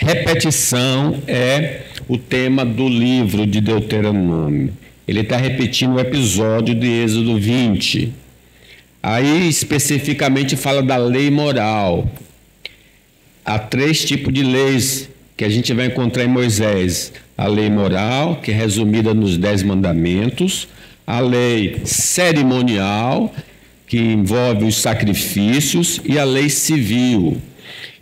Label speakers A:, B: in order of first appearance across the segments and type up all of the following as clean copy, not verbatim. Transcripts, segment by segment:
A: Repetição é o tema do livro de Deuteronômio. Ele está repetindo o episódio de Êxodo 20. Aí especificamente fala da lei moral. Há 3 tipos de leis que a gente vai encontrar em Moisés. A lei moral, que é resumida nos 10 mandamentos. A lei cerimonial, que envolve os sacrifícios. E a lei civil.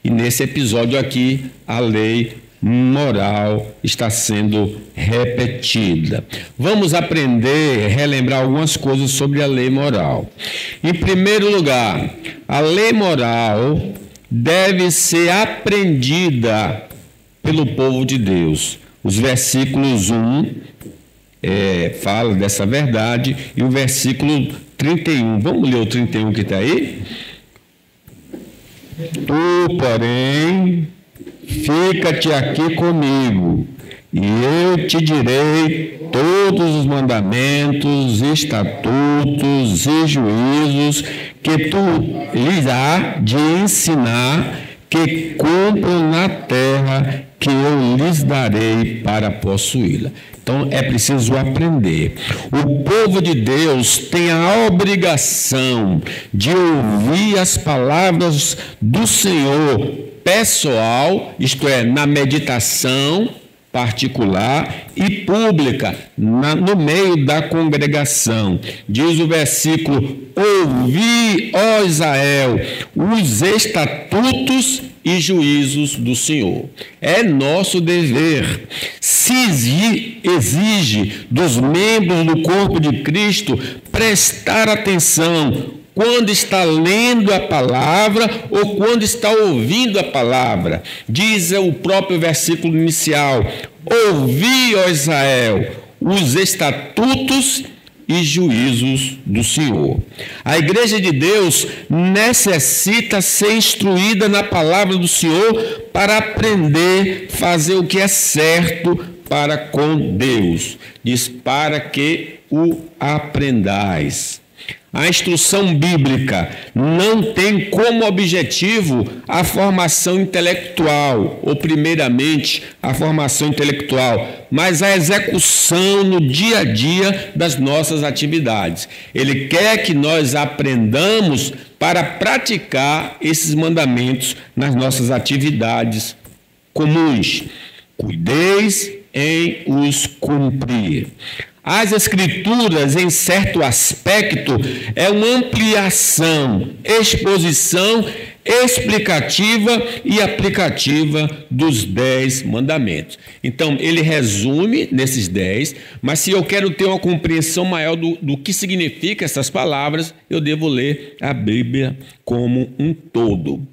A: E nesse episódio aqui, a lei moral está sendo repetida. Vamos aprender, relembrar algumas coisas sobre a lei moral. Em primeiro lugar, a lei moral deve ser aprendida pelo povo de Deus. Os versículos 1 fala dessa verdade e o versículo 31. Vamos ler o 31 que está aí? Tu, porém, fica-te aqui comigo, e eu te direi todos os mandamentos, estatutos e juízos que tu lhes há de ensinar, que cumpram na terra que eu lhes darei para possuí-la. Então é preciso aprender. O povo de Deus tem a obrigação de ouvir as palavras do Senhor pessoal, isto é, na meditação particular e pública, no meio da congregação. Diz o versículo: ouvi, ó Israel, os estatutos e juízos do Senhor. É nosso dever. Se exige dos membros do corpo de Cristo prestar atenção quando está lendo a palavra ou quando está ouvindo a palavra. Diz o próprio versículo inicial: ouvi, ó Israel, os estatutos e juízos do Senhor. A igreja de Deus necessita ser instruída na palavra do Senhor para aprender a fazer o que é certo para com Deus. Diz: para que o aprendais. A instrução bíblica não tem como objetivo a formação intelectual, ou primeiramente a formação intelectual, mas a execução no dia a dia das nossas atividades. Ele quer que nós aprendamos para praticar esses mandamentos nas nossas atividades comuns. Cuideis em os cumprir. As Escrituras, em certo aspecto, é uma ampliação, exposição explicativa e aplicativa dos 10 mandamentos. Então, ele resume nesses 10, mas se eu quero ter uma compreensão maior do que significa essas palavras, eu devo ler a Bíblia como um todo.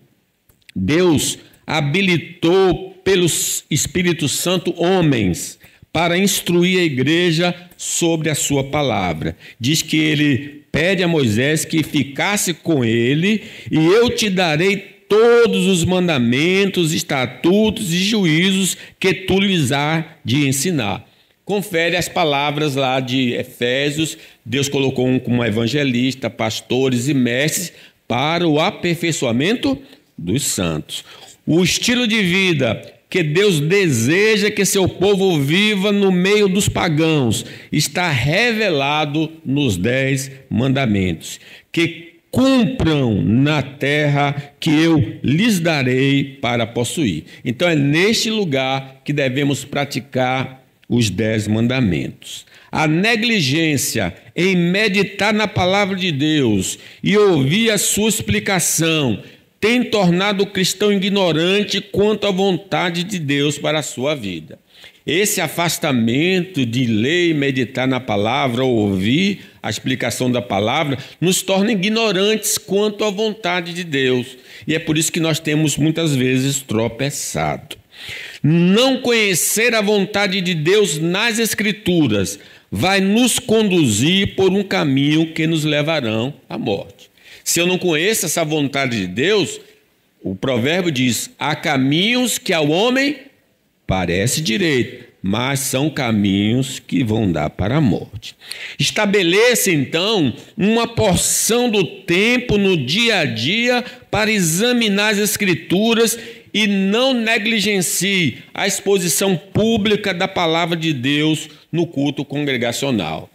A: Deus habilitou pelo Espírito Santo homens para instruir a igreja sobre a sua palavra. Diz que ele pede a Moisés que ficasse com ele, e eu te darei todos os mandamentos, estatutos e juízos que tu lhes há de ensinar. Confere as palavras lá de Efésios. Deus colocou um como evangelista, pastores e mestres para o aperfeiçoamento dos santos. O estilo de vida que Deus deseja que seu povo viva no meio dos pagãos está revelado nos 10 mandamentos. Que cumpram na terra que eu lhes darei para possuir. Então é neste lugar que devemos praticar os 10 mandamentos. A negligência em meditar na palavra de Deus e ouvir a sua explicação tem tornado o cristão ignorante quanto à vontade de Deus para a sua vida. Esse afastamento de ler e meditar na palavra, ou ouvir a explicação da palavra, nos torna ignorantes quanto à vontade de Deus. E é por isso que nós temos muitas vezes tropeçado. Não conhecer a vontade de Deus nas Escrituras vai nos conduzir por um caminho que nos levarão à morte. Se eu não conheço essa vontade de Deus, o provérbio diz: há caminhos que ao homem parece direito, mas são caminhos que vão dar para a morte. Estabeleça, então, uma porção do tempo no dia a dia para examinar as Escrituras e não negligencie a exposição pública da palavra de Deus no culto congregacional.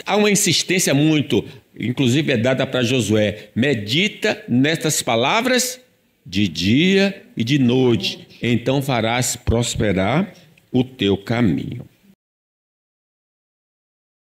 A: Há uma insistência muito, inclusive é dada para Josué: medita nestas palavras de dia e de noite, então farás prosperar o teu caminho.